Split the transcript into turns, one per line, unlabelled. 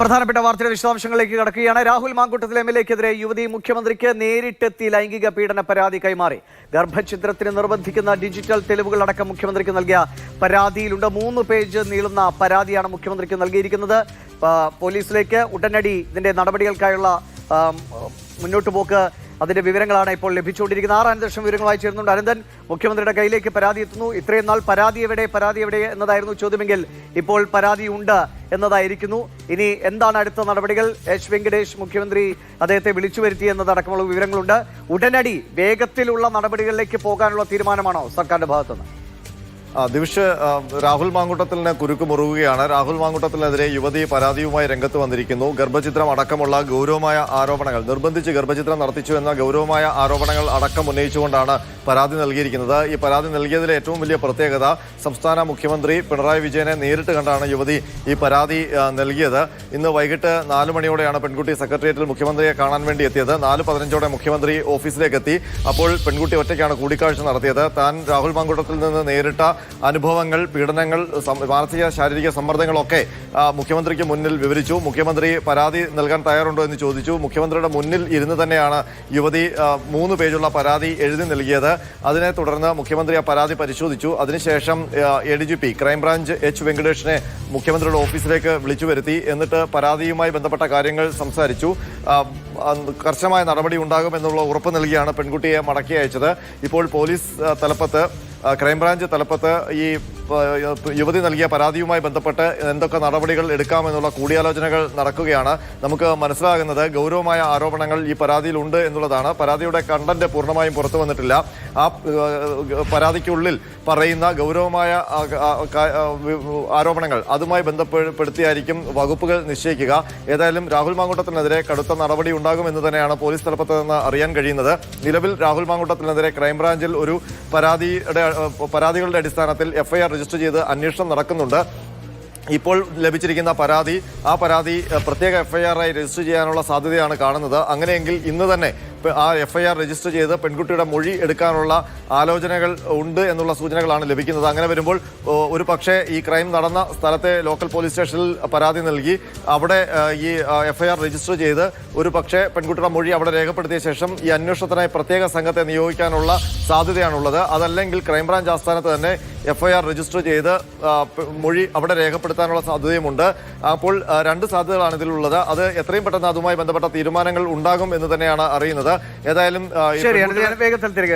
പ്രധാനപ്പെട്ട വാർത്തയുടെ വിശദാംശങ്ങളിലേക്ക് കടക്കുകയാണ്. രാഹുൽ മാങ്കൂട്ടത്തിൽ എംഎൽഎക്കെതിരെ യുവതി മുഖ്യമന്ത്രിക്ക് നേരിട്ടെത്തി ലൈംഗിക പീഡന പരാതി കൈമാറി. ഗർഭഛിദ്രത്തിന് നിർബന്ധിക്കുന്ന ഡിജിറ്റൽ തെളിവുകൾ അടക്കം മുഖ്യമന്ത്രിക്ക് നൽകിയ പരാതിയിലുണ്ട്. 3 പേജ് നീളുന്ന പരാതിയാണ് മുഖ്യമന്ത്രിക്ക് നൽകിയിരിക്കുന്നത്. പോലീസിലേക്ക് ഉടനടി ഇതിന്റെ നടപടികൾക്കായുള്ള മുന്നോട്ട് പോക്ക്, അതിന്റെ വിവരങ്ങളാണ് ഇപ്പോൾ ലഭിച്ചുകൊണ്ടിരിക്കുന്നത്. അനന്തലക്ഷം വിവരങ്ങളായി ചേരുന്നുണ്ട്. അനന്തൻ, മുഖ്യമന്ത്രിയുടെ കയ്യിലേക്ക് പരാതി എത്തുന്നു. ഇത്രയും നാൾ പരാതി എവിടെ എന്നതായിരുന്നു ചോദ്യമെങ്കിൽ ഇപ്പോൾ പരാതി ഉണ്ട് എന്നതായിരിക്കുന്നു. ഇനി എന്താണ് അടുത്ത നടപടികൾ? എച്ച് വെങ്കടേഷ് മുഖ്യമന്ത്രി അദ്ദേഹത്തെ വിളിച്ചു വരുത്തി എന്നതടക്കമുള്ള വിവരങ്ങളുണ്ട്. ഉടനടി വേഗത്തിലുള്ള നടപടികളിലേക്ക് പോകാനുള്ള തീരുമാനമാണോ സർക്കാരിന്റെ ഭാഗത്തുനിന്ന്?
ദിവിഷ്, രാഹുൽ മാങ്കൂട്ടത്തിലിന് കുരുക്ക് മുറുകുകയാണ്. രാഹുൽ മാങ്കൂട്ടത്തിനെതിരെ യുവതി പരാതിയുമായി രംഗത്ത് വന്നിരിക്കുന്നു. ഗർഭചിത്രം അടക്കമുള്ള ഗൗരവമായ ആരോപണങ്ങൾ, നിർബന്ധിച്ച് ഗർഭചിത്രം നടത്തിച്ചു എന്ന ഗൗരവമായ ആരോപണങ്ങൾ അടക്കം ഉന്നയിച്ചുകൊണ്ടാണ് പരാതി നൽകിയിരിക്കുന്നത്. ഈ പരാതി നൽകിയതിലെ ഏറ്റവും വലിയ പ്രത്യേകത, സംസ്ഥാന മുഖ്യമന്ത്രി പിണറായി വിജയനെ നേരിട്ട് കണ്ടാണ് യുവതി ഈ പരാതി നൽകിയത്. ഇന്ന് വൈകിട്ട് 4 മണിയോടെയാണ് പെൺകുട്ടി സെക്രട്ടേറിയറ്റിൽ മുഖ്യമന്ത്രിയെ കാണാൻ വേണ്ടി എത്തിയത്. 4:15 മുഖ്യമന്ത്രി ഓഫീസിലേക്ക് എത്തി. അപ്പോൾ പെൺകുട്ടി ഒറ്റയ്ക്കാണ് കൂടിക്കാഴ്ച നടത്തിയത്. താൻ രാഹുൽ മാങ്കൂട്ടത്തിൽ നിന്ന് നേരിട്ട അനുഭവങ്ങൾ, പീഡനങ്ങൾ, മാനസിക ശാരീരിക സമ്മർദ്ദങ്ങളൊക്കെ മുഖ്യമന്ത്രിക്ക് മുന്നിൽ വിവരിച്ചു. മുഖ്യമന്ത്രി പരാതി നൽകാൻ തയ്യാറുണ്ടോ എന്ന് ചോദിച്ചു. മുഖ്യമന്ത്രിയുടെ മുന്നിൽ ഇരുന്ന് തന്നെയാണ് യുവതി 3 പേജുള്ള പരാതി എഴുതി നൽകിയത്. അതിനെ തുടർന്ന് മുഖ്യമന്ത്രി ആ പരാതി പരിശോധിച്ചു. അതിനുശേഷം ADGP ക്രൈംബ്രാഞ്ച് എച്ച് വെങ്കടേഷിനെ മുഖ്യമന്ത്രിയുടെ ഓഫീസിലേക്ക് വിളിച്ചു വരുത്തി. എന്നിട്ട് പരാതിയുമായി ബന്ധപ്പെട്ട കാര്യങ്ങൾ സംസാരിച്ചു. കർശനമായ നടപടി ഉണ്ടാകുമെന്നുള്ള ഉറപ്പ് നൽകിയാണ് പെൺകുട്ടിയെ മടക്കി അയച്ചത്. ഇപ്പോൾ പോലീസ് തലപ്പത്ത്, ക്രൈംബ്രാഞ്ച് തലപ്പത്ത് ഈ യുവതി നൽകിയ പരാതിയുമായി ബന്ധപ്പെട്ട് എന്തൊക്കെ നടപടികൾ എടുക്കാമെന്നുള്ള കൂടിയാലോചനകൾ നടക്കുകയാണ്. നമുക്ക് മനസ്സിലാകുന്നത് ഗൗരവമായ ആരോപണങ്ങൾ ഈ പരാതിയിലുണ്ട് എന്നുള്ളതാണ്. പരാതിയുടെ കണ്ടന്റ് പൂർണ്ണമായും പുറത്തു വന്നിട്ടില്ല. ആ പരാതിക്കുള്ളിൽ പറയുന്ന ഗൗരവമായ ആരോപണങ്ങൾ അതുമായി ബന്ധപ്പെടുത്തിയായിരിക്കും വകുപ്പുകൾ നിശ്ചയിക്കുക. ഏതായാലും രാഹുൽ മാങ്കൂട്ടത്തിനെതിരെ കടുത്ത നടപടി ഉണ്ടാകുമെന്ന് തന്നെയാണ് പോലീസ് തലപ്പത്ത് നിന്ന് അറിയാൻ കഴിയുന്നത്. നിലവിൽ രാഹുൽ മാങ്കൂട്ടത്തിനെതിരെ ക്രൈംബ്രാഞ്ചിൽ ഒരു പരാതികളുടെ അടിസ്ഥാനത്തിൽ FIR രജിസ്റ്റർ ചെയ്ത് അന്വേഷണം നടക്കുന്നുണ്ട്. ഇപ്പോൾ ലഭിച്ചിരിക്കുന്ന ആ പരാതി പ്രത്യേക FIR ആയി രജിസ്റ്റർ ചെയ്യാനുള്ള സാധ്യതയാണ് കാണുന്നത്. അങ്ങനെയെങ്കിൽ ഇന്ന് തന്നെ ആ FIR രജിസ്റ്റർ ചെയ്ത് പെൺകുട്ടിയുടെ മൊഴി എടുക്കാനുള്ള ആലോചനകൾ ഉണ്ട് എന്നുള്ള സൂചനകളാണ് ലഭിക്കുന്നത്. അങ്ങനെ വരുമ്പോൾ ഒരു പക്ഷേ ഈ ക്രൈം നടന്ന സ്ഥലത്തെ ലോക്കൽ പോലീസ് സ്റ്റേഷനിൽ പരാതി നൽകി അവിടെ ഈ FIR രജിസ്റ്റർ ചെയ്ത് ഒരു പക്ഷേ പെൺകുട്ടിയുടെ മൊഴി അവിടെ രേഖപ്പെടുത്തിയ ശേഷം ഈ അന്വേഷണത്തിനായി പ്രത്യേക സംഘത്തെ നിയോഗിക്കാനുള്ള സാധ്യതയാണുള്ളത്. അതല്ലെങ്കിൽ ക്രൈംബ്രാഞ്ച് ആസ്ഥാനത്ത് തന്നെ FIR രജിസ്റ്റർ ചെയ്ത് മൊഴി അവിടെ രേഖപ്പെടുത്താനുള്ള സാധ്യതയുമുണ്ട്. അപ്പോൾ 2 സാധ്യതകളാണ് ഇതിലുള്ളത്. അത് എത്രയും പെട്ടെന്ന് അതുമായി ബന്ധപ്പെട്ട തീരുമാനങ്ങൾ ഉണ്ടാകും എന്ന് തന്നെയാണ് അറിയുന്നത്. ഏതായാലും
വേഗത്തിൽ തിരികെ